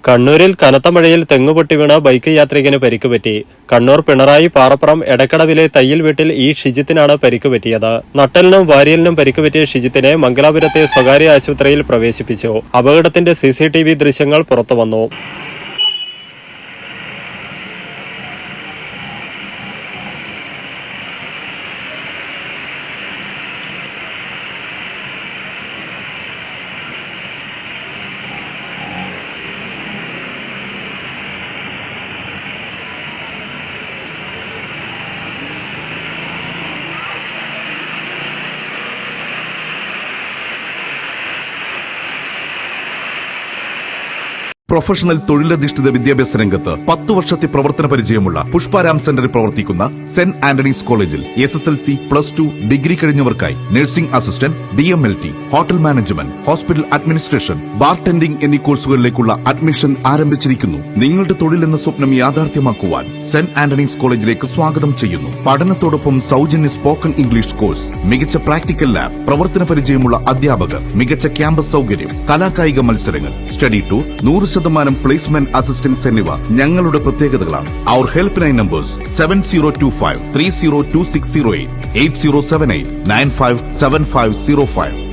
കണ്ണൂരിൽ കനത്ത മഴയിൽ തെങ്ങുപൊട്ടി വീണ ബൈക്ക് യാത്രികന് പരിക്കുപറ്റി. കണ്ണൂർ പിണറായി പാറപ്പുറം എടക്കടവിലെ തയ്യിൽ വീട്ടിൽ ഈ ഷിജിത്തിനാണ് പരിക്കുപറ്റിയത്. നട്ടലിനും വാരിയലിനും പരിക്കുപറ്റിയ ഷിജിത്തിനെ മംഗലാപുരത്തെ സ്വകാര്യ ആശുപത്രിയിൽ പ്രവേശിപ്പിച്ചു. അപകടത്തിന്റെ CCTV ദൃശ്യങ്ങൾ പുറത്തുവന്നു. പ്രൊഫഷണൽ തൊഴിലധിഷ്ഠിത വിദ്യാഭ്യാസ രംഗത്ത് 10 വർഷത്തെ പ്രവർത്തന പരിചയമുള്ള പുഷ്പാരാം സെന്ററിൽ പ്രവർത്തിക്കുന്ന സെന്റ് ആന്റണീസ് കോളേജിൽ SSLC, +2, ഡിഗ്രി കഴിഞ്ഞവർക്കായി nursing assistant, DMLT, hotel management, hospital administration, bartending എന്നീ കോഴ്സുകളിലേക്കുള്ള അഡ്മിഷൻ ആരംഭിച്ചിരിക്കുന്നു. നിങ്ങളുടെ തൊഴിലെന്ന സ്വപ്നം യാഥാർത്ഥ്യമാക്കുവാൻ സെന്റ് ആന്റണീസ് കോളേജിലേക്ക് സ്വാഗതം ചെയ്യുന്നു. പഠനത്തോടൊപ്പം സൗജന്യ സ്പോക്കൺ ഇംഗ്ലീഷ് കോഴ്സ്, മികച്ച പ്രാക്ടിക്കൽ ലാബ്, പ്രവർത്തന പരിചയമുള്ള അധ്യാപകർ, മികച്ച ക്യാമ്പസ് സൗകര്യം, കലാകായിക മത്സരങ്ങൾ, സ്റ്റഡി ടൂർ, 100% പ്ലേസ്മെന്റ് അസിസ്റ്റൻസ് എന്നിവ ഞങ്ങളുടെ പ്രത്യേകതകളാണ്. അവർ ഹെൽപ്പ് ലൈൻ നമ്പേഴ്സ് 7025 302608, 8078 957505.